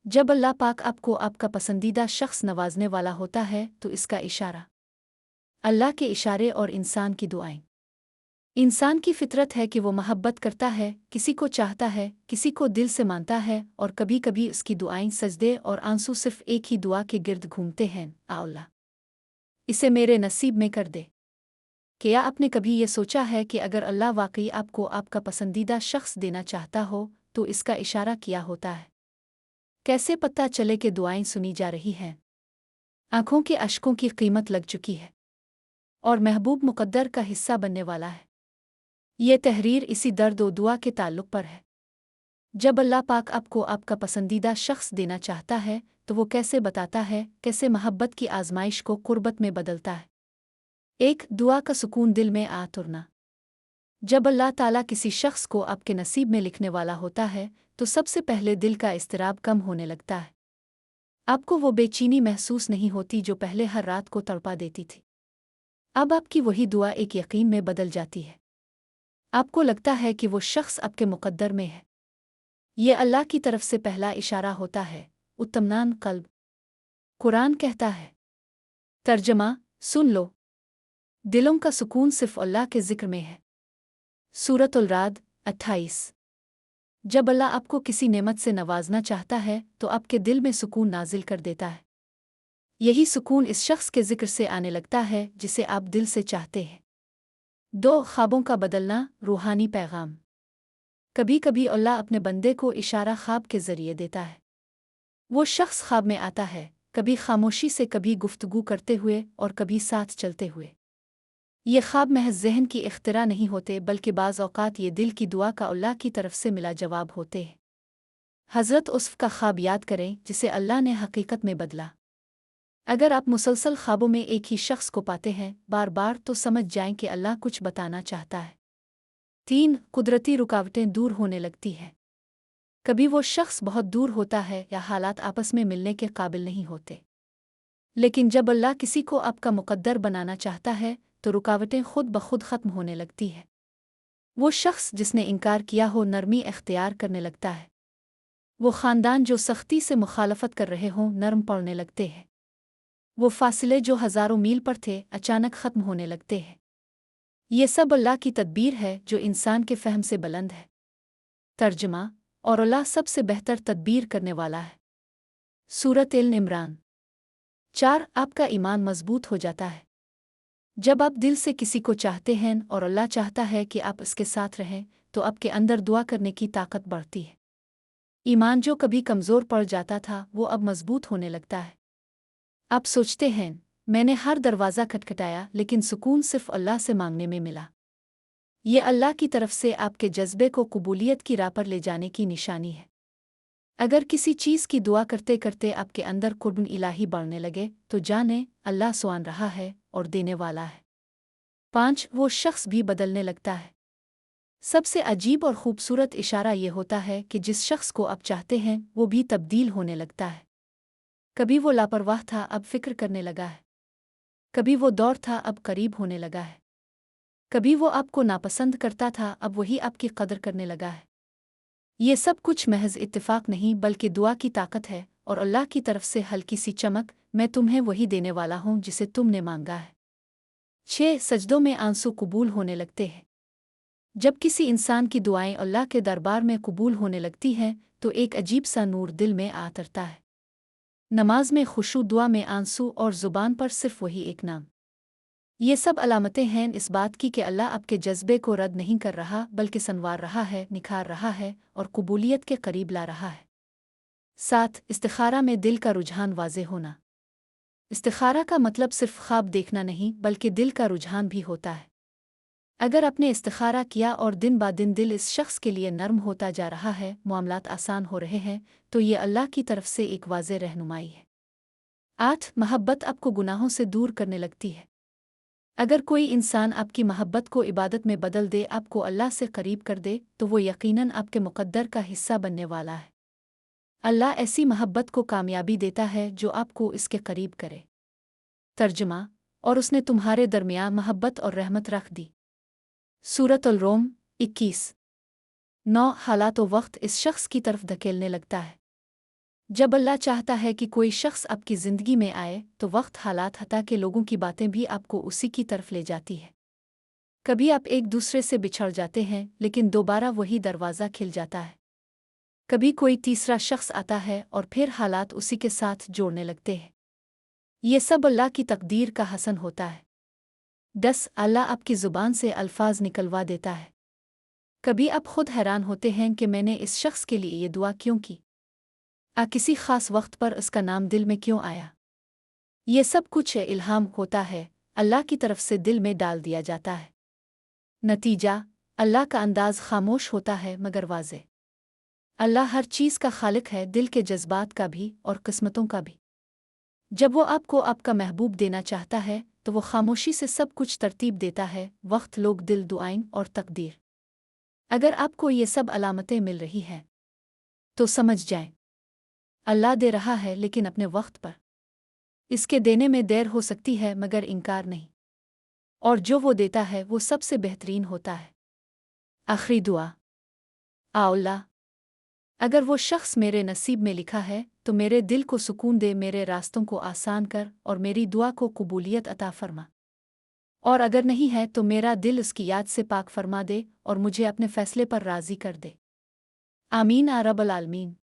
जब अल्लाह पाक आपको आपका पसंदीदा शख्स नवाजने वाला होता है तो इसका इशारा अल्लाह के इशारे और इंसान की दुआएं। इंसान की फितरत है कि वो महब्बत करता है, किसी को चाहता है, किसी को दिल से मानता है, और कभी कभी उसकी दुआएं, सजदे और आंसू सिर्फ एक ही दुआ के गिर्द घूमते हैं, आ अल्लाह इसे मेरे नसीब में कर दे। क्या आपने कभी ये सोचा है कि अगर अल्लाह वाकई आपको आपका पसंदीदा शख्स देना चाहता हो तो इसका इशारा किया होता है? कैसे पता चले कि दुआएं सुनी जा रही हैं? आंखों के अश्कों की कीमत लग चुकी है और महबूब मुकद्दर का हिस्सा बनने वाला है। ये तहरीर इसी दर्द व दुआ के ताल्लुक पर है। जब अल्लाह पाक आपको आपका पसंदीदा शख्स देना चाहता है तो वो कैसे बताता है, कैसे मोहब्बत की आजमाइश को कुर्बत में बदलता है। एक दुआ का सुकून दिल में आ तुरना। जब अल्लाह ताला किसी शख्स को आपके नसीब में लिखने वाला होता है तो सबसे पहले दिल का इस्तराब कम होने लगता है। आपको वो बेचैनी महसूस नहीं होती जो पहले हर रात को तड़पा देती थी। अब आपकी वही दुआ एक यकीन में बदल जाती है। आपको लगता है कि वो शख्स आपके मुकद्दर में है। ये अल्लाह की तरफ से पहला इशारा होता है। उत्तमनान कल्ब। कुरान कहता है, तर्जमा सुन लो, दिलों का सुकून सिर्फ अल्लाह के जिक्र में है। सूरतुल राद 28। जब अल्लाह आपको किसी नेमत से नवाजना चाहता है तो आपके दिल में सुकून नाजिल कर देता है। यही सुकून इस शख्स के जिक्र से आने लगता है जिसे आप दिल से चाहते हैं। दो ख्वाबों का बदलना, रूहानी पैगाम। कभी कभी अल्लाह अपने बंदे को इशारा ख्वाब के जरिए देता है। वो शख्स ख्वाब में आता है, कभी खामोशी से, कभी गुफ्तगू करते हुए और कभी साथ चलते हुए। ये ख्वाब महज ज़हन की इख्तिरा नहीं होते बल्कि बाज़ औक़ात ये दिल की दुआ का अल्लाह की तरफ से मिला जवाब होते हैं। हज़रत उसफ़ का ख्वाब याद करें जिसे अल्लाह ने हकीकत में बदला। अगर आप मुसलसल ख्वाबों में एक ही शख्स को पाते हैं बार बार तो समझ जाएं कि अल्लाह कुछ बताना चाहता है। 3. कुदरती रुकावटें दूर होने लगती हैं। कभी वो शख्स बहुत दूर होता है या हालात आपस में मिलने के काबिल नहीं होते, लेकिन जब अल्लाह किसी को आपका मुकद्दर बनाना चाहता है तो रुकावटें खुद ब खुद ख़त्म होने लगती है। वो शख्स जिसने इनकार किया हो नरमी इख्तियार करने लगता है। वो ख़ानदान जो सख्ती से मुखालफत कर रहे हों नरम पड़ने लगते हैं। वो फासले जो हज़ारों मील पर थे अचानक ख़त्म होने लगते हैं। ये सब अल्लाह की तदबीर है जो इंसान के फ़हम से बुलंद है। तर्जमा, और अल्लाह सबसे बेहतर तदबीर करने वाला है। सूरत अल इमरान 4. आपका ईमान मजबूत हो जाता है। जब आप दिल से किसी को चाहते हैं और अल्लाह चाहता है कि आप इसके साथ रहें तो आपके अंदर दुआ करने की ताकत बढ़ती है। ईमान जो कभी कमज़ोर पड़ जाता था वो अब मजबूत होने लगता है। आप सोचते हैं, मैंने हर दरवाज़ा खटखटाया लेकिन सुकून सिर्फ अल्लाह से मांगने में मिला। ये अल्लाह की तरफ से आपके जज्बे को कबूलियत की राह पर ले जाने की निशानी है। अगर किसी चीज़ की दुआ करते करते आपके अंदर कुर्बन इलाही बढ़ने लगे तो जाने अल्लाह सुआन रहा है और देने वाला है। 5. वो शख्स भी बदलने लगता है। सबसे अजीब और खूबसूरत इशारा ये होता है कि जिस शख्स को आप चाहते हैं वो भी तब्दील होने लगता है। कभी वो लापरवाह था अब फिक्र करने लगा है। कभी वो दौर था अब करीब होने लगा है। कभी वो आपको नापसंद करता था अब वही आपकी कदर करने लगा है। ये सब कुछ महज इत्तेफाक नहीं बल्कि दुआ की ताकत है और अल्लाह की तरफ से हल्की सी चमक, मैं तुम्हें वही देने वाला हूँ जिसे तुमने मांगा है। 6. सजदों में आंसू कबूल होने लगते हैं। जब किसी इंसान की दुआएं अल्लाह के दरबार में कबूल होने लगती हैं तो एक अजीब सा नूर दिल में आतरता है। नमाज में खुशू, दुआ में आंसू और ज़ुबान पर सिर्फ वही एक नाम। ये सब अलामतें हैं इस बात की कि अल्लाह आपके जज्बे को रद्द नहीं कर रहा बल्कि संवार रहा है, निखार रहा है और कबूलियत के करीब ला रहा है। 7. इस्तिखारा में दिल का रुझान वाज़े होना। इस्तिखारा का मतलब सिर्फ ख्वाब देखना नहीं बल्कि दिल का रुझान भी होता है। अगर आपने इस्तिखारा किया और दिन बा दिन दिल इस शख्स के लिए नरम होता जा रहा है, मामलात आसान हो रहे हैं, तो ये अल्लाह की तरफ से एक वाज़े रहनुमाई है। 8. महब्बत आपको गुनाहों से दूर करने लगती है। अगर कोई इंसान आपकी महब्बत को इबादत में बदल दे, आपको अल्लाह से करीब कर दे, तो वो यकीनन आपके मुकद्दर का हिस्सा बनने वाला है। अल्लाह ऐसी महब्बत को कामयाबी देता है जो आपको इसके करीब करे। तर्जमा, और उसने तुम्हारे दरमियान महब्बत और रहमत रख दी। सूरत अल रोम 21. 9. हालात व वक्त इस शख्स की तरफ धकेलने लगता है। जब अल्लाह चाहता है कि कोई शख्स आपकी ज़िंदगी में आए तो वक्त हालात हता के लोगों की बातें भी आपको उसी की तरफ ले जाती है। कभी आप एक दूसरे से बिछड़ जाते हैं लेकिन दोबारा वही दरवाज़ा खिल जाता है। कभी कोई तीसरा शख्स आता है और फिर हालात उसी के साथ जोड़ने लगते हैं। ये सब अल्लाह की तकदीर का हसन होता है। 10 अल्लाह आपकी ज़ुबान से अल्फाज निकलवा देता है। कभी आप खुद हैरान होते हैं कि मैंने इस शख्स के लिए ये दुआ क्यों की, किसी ख़ास वक्त पर उसका नाम दिल में क्यों आया। ये सब कुछ इल्हाम होता है, अल्लाह की तरफ से दिल में डाल दिया जाता है। नतीजा, अल्लाह का अंदाज़ खामोश होता है मगर वाज़े। अल्लाह हर चीज़ का खालिक है, दिल के जज्बात का भी और किस्मतों का भी। जब वो आपको आपका महबूब देना चाहता है तो वो खामोशी से सब कुछ तरतीब देता है, वक्त, लोग, दिल, दुआएं और तकदीर। अगर आपको ये सब अलामतें मिल रही हैं तो समझ जाएं, अल्लाह दे रहा है लेकिन अपने वक्त पर। इसके देने में देर हो सकती है मगर इनकार नहीं, और जो वो देता है वो सबसे बेहतरीन होता है। आखिरी दुआ। अल्लाह, अगर वो शख्स मेरे नसीब में लिखा है तो मेरे दिल को सुकून दे, मेरे रास्तों को आसान कर और मेरी दुआ को कबूलियत अता फरमा। और अगर नहीं है तो मेरा दिल उसकी याद से पाक फरमा दे और मुझे अपने फैसले पर राज़ी कर दे। आमीन या रब्बल आलमीन।